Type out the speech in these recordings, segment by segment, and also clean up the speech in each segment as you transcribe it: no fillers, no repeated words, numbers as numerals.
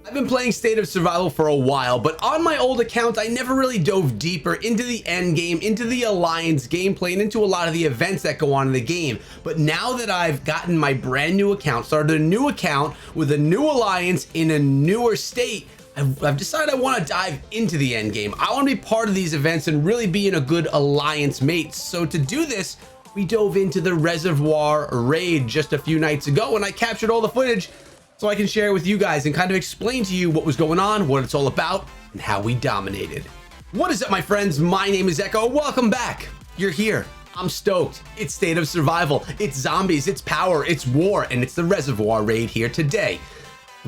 I've been playing State of Survival for a while, but on my old account, I never really dove deeper into the end game, into the alliance gameplay, and into a lot of the events that go on in the game. But now that I've gotten my brand new account, started a new account with a new alliance in a newer state, I've decided I want to dive into the end game. I want to be part of these events and really being a good alliance mate. So to do this, we dove into the Reservoir raid just a few nights ago, and I captured all the footage so I can share it with you guys and kind of explain to you what was going on, what it's all about, and how we dominated. What is up, my friends? My name is Echo. Welcome back. You're here. I'm stoked. It's State of Survival. It's zombies. It's power. It's war. And it's the Reservoir raid here today.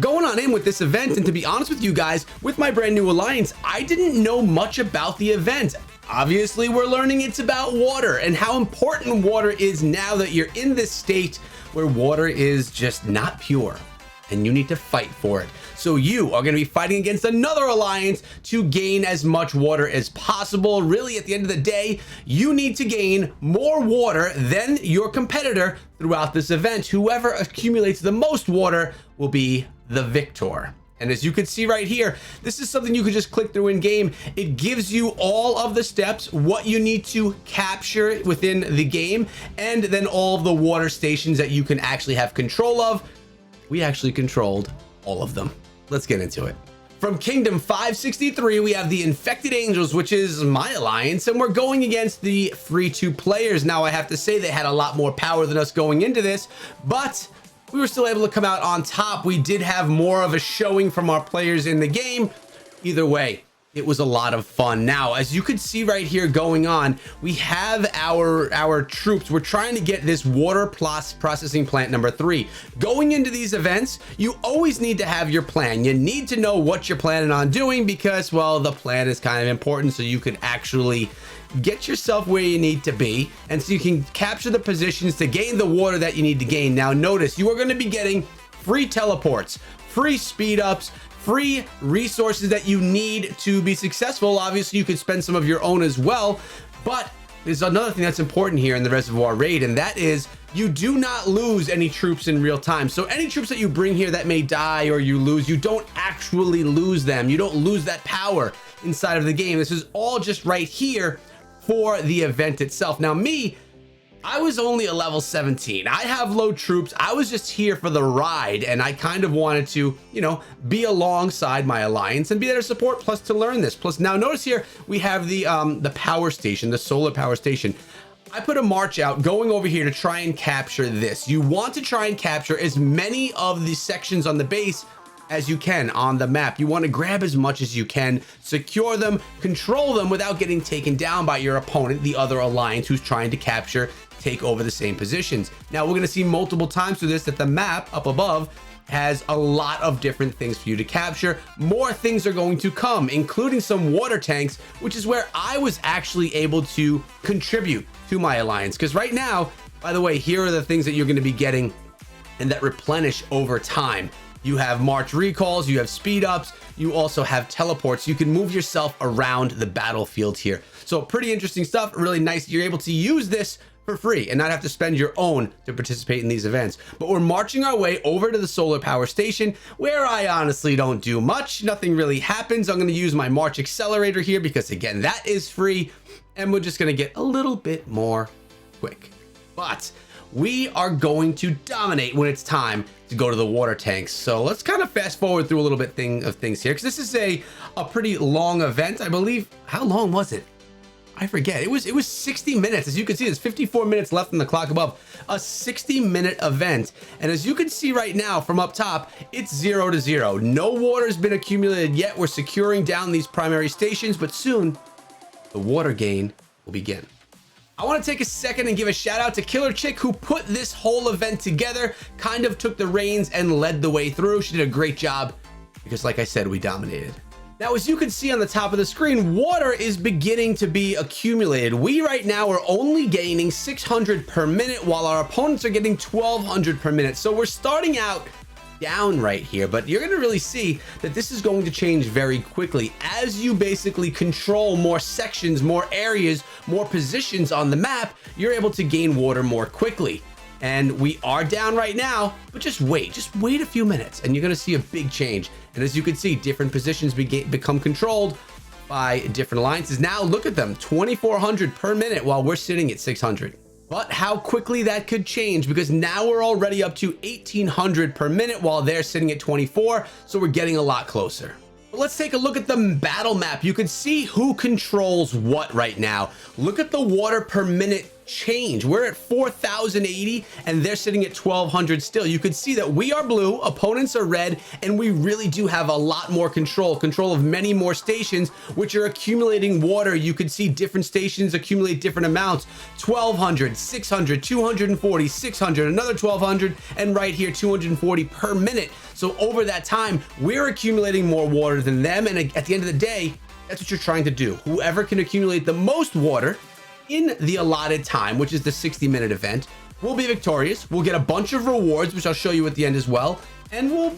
Going on in with this event, and to be honest with you guys, with my brand new alliance, I didn't know much about the event. Obviously, we're learning it's about water and how important water is now that you're in this state where water is just not pure. And you need to fight for it. So you are going to be fighting against another alliance to gain as much water as possible. Really, at the end of the day, you need to gain more water than your competitor throughout this event. Whoever accumulates the most water will be the victor. And as you can see right here, this is something you could just click through in game. It gives you all of the steps, what you need to capture within the game, and then all of the water stations that you can actually have control of. We actually controlled all of them. Let's get into it. From Kingdom 563, we have the Infected Angels, which is my alliance, and we're going against the free-to players. Now, I have to say they had a lot more power than us going into this, but we were still able to come out on top. We did have more of a showing from our players in the game. Either way, it was a lot of fun. Now, as you can see right here going on, we have our troops. We're trying to get this water processing plant number 3. Going into these events, you always need to have your plan. You need to know what you're planning on doing because, well, the plan is kind of important so you can actually get yourself where you need to be, and so you can capture the positions to gain the water that you need to gain. Now, notice you are going to be getting free teleports, free speed ups, free resources that you need to be successful. Obviously, you could spend some of your own as well, but there's another thing that's important here in the Reservoir raid, and that is you do not lose any troops in real time. So any troops that you bring here that may die or you lose, you don't actually lose them. You don't lose that power inside of the game. This is all just right here for the event itself. Now, I was only a level 17. I have low troops. I was just here for the ride, and I kind of wanted to, be alongside my alliance and be there to support, plus to learn this. Plus, now notice here, we have the power station, the solar power station. I put a march out going over here to try and capture this. You want to try and capture as many of the sections on the base as you can on the map. You want to grab as much as you can, secure them, control them without getting taken down by your opponent, the other alliance who's trying to take over the same positions. Now, we're going to see multiple times through this that the map up above has a lot of different things for you to capture. More things are going to come, including some water tanks, which is where I was actually able to contribute to my alliance. Because right now, by the way, here are the things that you're going to be getting and that replenish over time. You have march recalls, you have speed ups, you also have teleports. You can move yourself around the battlefield here. So pretty interesting stuff, really nice. You're able to use this for free and not have to spend your own to participate in these events. But we're marching our way over to the solar power station, where I honestly don't do much. Nothing really happens. I'm going to use my march accelerator here because, again, that is free, and we're just going to get a little bit more quick. But we are going to dominate when it's time to go to the water tanks. So let's kind of fast forward through a little bit of things here, because this is a pretty long event, I believe. How long was it? I forget. It was 60 minutes. As you can see, there's 54 minutes left on the clock above. A 60-minute event. And as you can see right now from up top, it's 0 to 0. No water has been accumulated yet. We're securing down these primary stations, but soon the water gain will begin. I want to take a second and give a shout out to Killer Chick, who put this whole event together, kind of took the reins and led the way through. She did a great job because, like I said, we dominated. Now, as you can see on the top of the screen, water is beginning to be accumulated. We right now are only gaining 600 per minute, while our opponents are getting 1200 per minute. So we're starting out down right here, but you're going to really see that this is going to change very quickly as you basically control more sections, more areas, more positions on the map. You're able to gain water more quickly. And we are down right now, but just wait a few minutes and you're gonna see a big change. And as you can see, different positions become controlled by different alliances. Now look at them, 2,400 per minute while we're sitting at 600. But how quickly that could change, because now we're already up to 1,800 per minute while they're sitting at 24. So we're getting a lot closer. But let's take a look at the battle map. You can see who controls what right now. Look at the water per minute change. We're at 4,080 and they're sitting at 1,200 still. You can see that we are blue, opponents are red, and we really do have a lot more control of many more stations, which are accumulating water. You can see different stations accumulate different amounts: 1,200, 600, 240, 600, another 1,200, and right here 240 per minute. So over that time, we're accumulating more water than them, and at the end of the day, that's what you're trying to do. Whoever can accumulate the most water in the allotted time, which is the 60-minute event, will be victorious. We'll get a bunch of rewards, which I'll show you at the end as well, and we'll,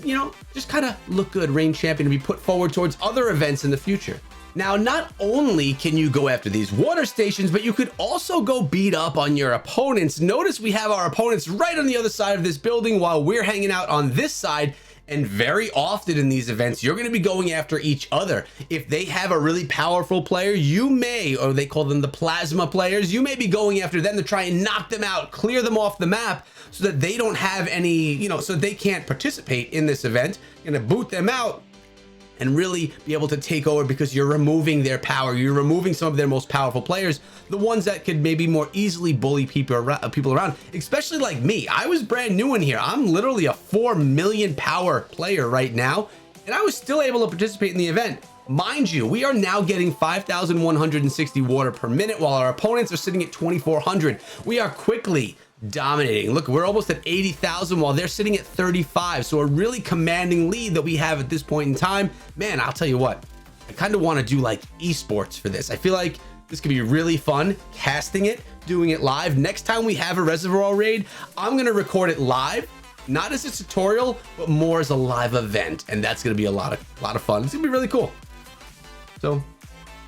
just kind of look good, reign champion, and be put forward towards other events in the future. Now, not only can you go after these water stations, but you could also go beat up on your opponents. Notice we have our opponents right on the other side of this building while we're hanging out on this side. And very often in these events, you're going to be going after each other. If they have a really powerful player, you may, or they call them the plasma players, you may be going after them to try and knock them out, clear them off the map so that they don't have any, so they can't participate in this event. You're going to boot them out and really be able to take over, because you're removing their power. You're removing some of their most powerful players, the ones that could maybe more easily bully people around, especially like me. I was brand new in here. I'm literally a 4 million power player right now, and I was still able to participate in the event. Mind you, we are now getting 5,160 water per minute while our opponents are sitting at 2,400. We are quickly dominating. Look, we're almost at 80,000 while they're sitting at 35. So a really commanding lead that we have at this point in time. Man, I'll tell you what, I kind of want to do like esports for this. I feel like this could be really fun, casting it, doing it live. Next time we have a Reservoir raid, I'm going to record it live, not as a tutorial, but more as a live event. And that's going to be a lot of fun. It's going to be really cool. So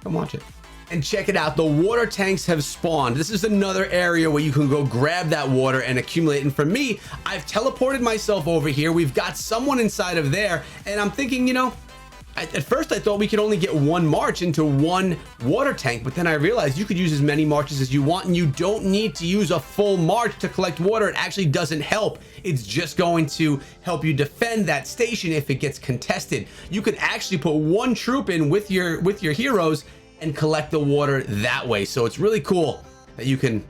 come watch it. And check it out, the water tanks have spawned. This is another area where you can go grab that water and accumulate. And for me, I've teleported myself over here. We've got someone inside of there, and I'm thinking, at first I thought we could only get one march into one water tank, but then I realized you could use as many marches as you want, and you don't need to use a full march to collect water. It actually doesn't help. It's just going to help you defend that station if it gets contested. You could actually put one troop in with your heroes and collect the water that way. So it's really cool that you can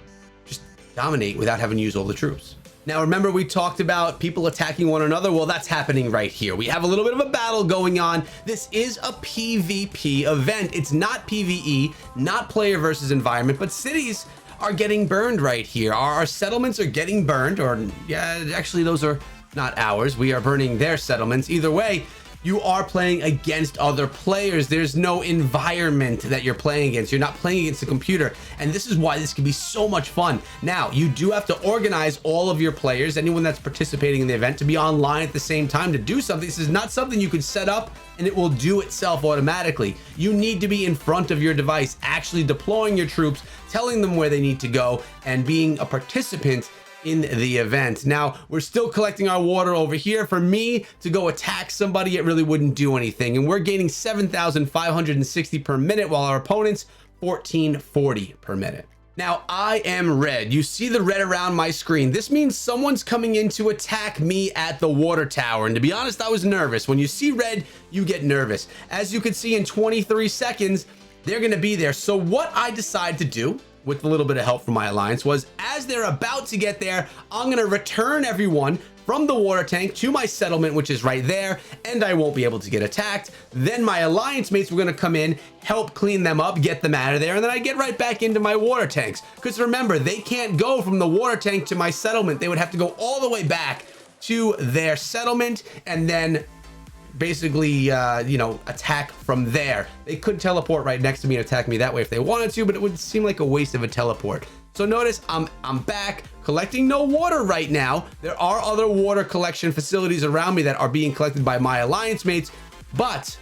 just dominate without having to use all the troops. Now, remember we talked about people attacking one another? Well, that's happening right here. We have a little bit of a battle going on. This is a PvP event. It's not PvE, not player versus environment, but cities are getting burned right here. Our settlements are getting burned, or yeah, actually those are not ours. We are burning their settlements. Either way, you are playing against other players. There's no environment that you're playing against. You're not playing against a computer. And this is why this can be so much fun. Now, you do have to organize all of your players, anyone that's participating in the event, to be online at the same time to do something. This is not something you could set up and it will do itself automatically. You need to be in front of your device, actually deploying your troops, telling them where they need to go, and being a participant in the event. Now, we're still collecting our water over here. For me to go attack somebody, it really wouldn't do anything. And we're gaining 7,560 per minute while our opponents 1,440 per minute. Now, I am red. You see the red around my screen. This means someone's coming in to attack me at the water tower. And to be honest, I was nervous. When you see red, you get nervous. As you can see, in 23 seconds, they're going to be there. So what I decided to do, with a little bit of help from my alliance, was as they're about to get there, I'm going to return everyone from the water tank to my settlement, which is right there, and I won't be able to get attacked. Then my alliance mates were going to come in, help clean them up, get them out of there, and then I get right back into my water tanks. Because remember, they can't go from the water tank to my settlement. They would have to go all the way back to their settlement and then basically attack from there. They could teleport right next to me and attack me that way if they wanted to, but it would seem like a waste of a teleport. So notice I'm back collecting no water right now. There are other water collection facilities around me that are being collected by my alliance mates, but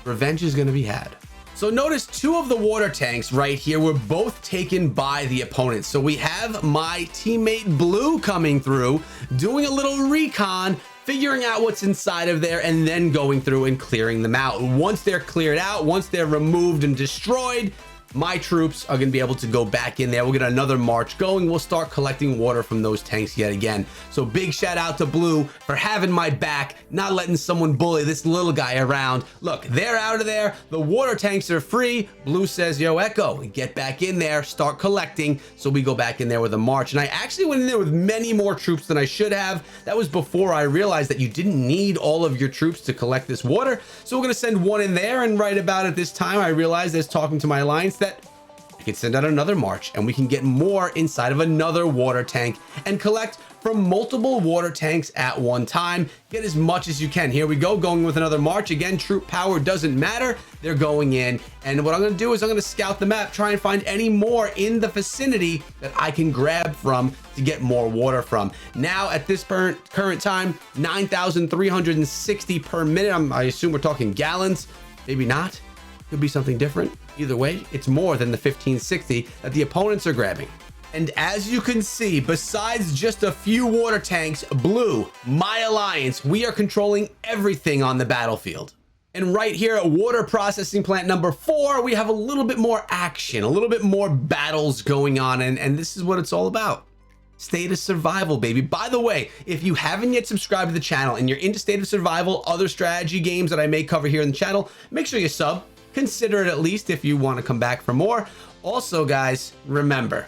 revenge is going to be had. So notice two of the water tanks right here were both taken by the opponents. So we have my teammate Blue coming through, doing a little recon, figuring out what's inside of there, and then going through and clearing them out. Once they're cleared out, once they're removed and destroyed, my troops are going to be able to go back in there. We'll get another march going. We'll start collecting water from those tanks yet again. So big shout out to Blue for having my back, not letting someone bully this little guy around. Look, they're out of there. The water tanks are free. Blue says, yo, Echo, get back in there, start collecting. So we go back in there with a march. And I actually went in there with many more troops than I should have. That was before I realized that you didn't need all of your troops to collect this water. So we're going to send one in there. And right about at this time, I realized as talking to my alliance that I can send out another march and we can get more inside of another water tank and collect from multiple water tanks at one time. Get as much as you can. Here we go, going with another march. Again, troop power doesn't matter. They're going in. And what I'm going to do is I'm going to scout the map, try and find any more in the vicinity that I can grab from to get more water from. Now at this current time, 9,360 per minute. I assume we're talking gallons. Maybe not. Could be something different. Either way, it's more than the 1560 that the opponents are grabbing. And as you can see, besides just a few water tanks, Blue, my alliance, we are controlling everything on the battlefield. And right here at water processing plant number 4, we have a little bit more action, a little bit more battles going on. And this is what it's all about. State of Survival, baby. By the way, if you haven't yet subscribed to the channel and you're into State of Survival, other strategy games that I may cover here in the channel, make sure you sub. Consider it at least if you want to come back for more. Also, guys, remember,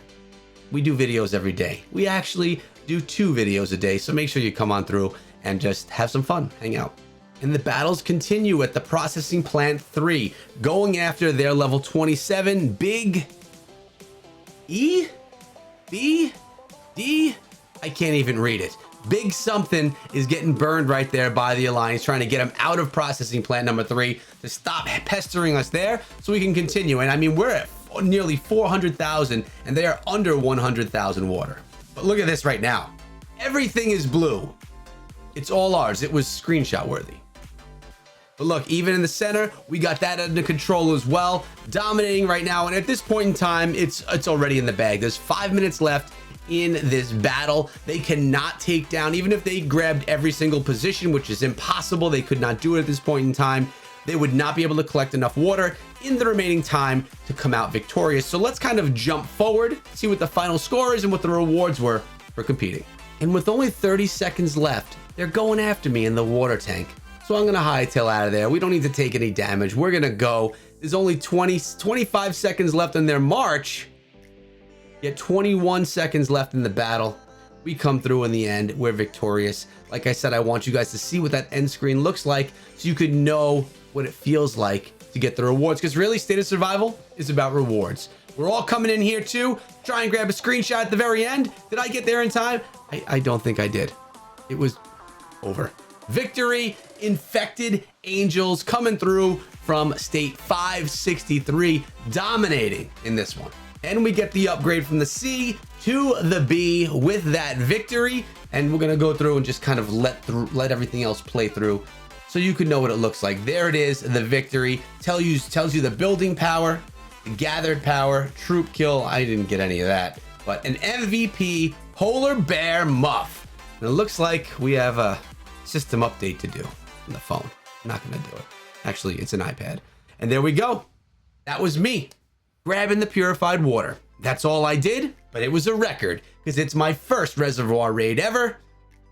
we do videos every day. We actually do 2 videos a day, so make sure you come on through and just have some fun, hang out. And the battles continue at the processing plant 3, going after their level 27 big E, B, D, I can't even read it. Big something is getting burned right there by the alliance, trying to get them out of processing plant number 3 to stop pestering us there so we can continue. And I mean, we're at nearly 400,000 and they are under 100,000 water. But look at this right now. Everything is blue. It's all ours. It was screenshot worthy. But look, even in the center, we got that under control as well, dominating right now. And at this point in time, it's already in the bag. There's 5 minutes left in this battle. They cannot take down, even if they grabbed every single position, which is impossible. They could not do it at this point in time. They would not be able to collect enough water in the remaining time to come out victorious. So let's kind of jump forward, see what the final score is and what the rewards were for competing. And with only 30 seconds left, they're going after me in the water tank. So I'm gonna hightail out of there. We don't need to take any damage. We're gonna go. There's only 25 seconds left on their march. Yet 21 seconds left in the battle. We come through in the end. We're victorious. Like I said, I want you guys to see what that end screen looks like so you could know what it feels like to get the rewards. Because really, State of Survival is about rewards. We're all coming in here too. Try and grab a screenshot at the very end. Did I get there in time? I don't think I did. It was over. Victory. Infected Angels coming through from state 563, dominating in this one. And we get the upgrade from the C to the B with that victory. And we're gonna go through and just kind of let everything else play through so you can know what it looks like. There it is, the victory. Tells you the building power, the gathered power, troop kill. I didn't get any of that, but an MVP polar bear muff. And it looks like we have a system update to do on the phone. I'm not gonna do it. Actually, it's an iPad. And there we go. That was me grabbing the purified water. That's all I did, but it was a record because it's my first reservoir raid ever,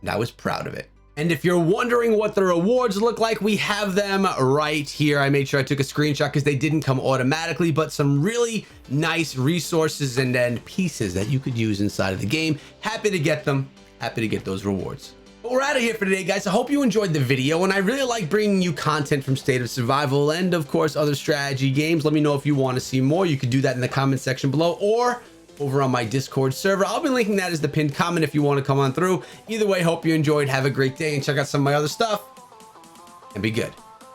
and I was proud of it. And if you're wondering what the rewards look like, we have them right here. I made sure I took a screenshot because they didn't come automatically, but some really nice resources and pieces that you could use inside of the game. Happy to get them, happy to get those rewards. But we're out of here for today, guys. I hope you enjoyed the video, and I really like bringing you content from State of Survival and, of course, other strategy games. Let me know if you want to see more. You could do that in the comment section below or over on my Discord server. I'll be linking that as the pinned comment if you want to come on through. Either way, hope you enjoyed. Have a great day and check out some of my other stuff, and be good.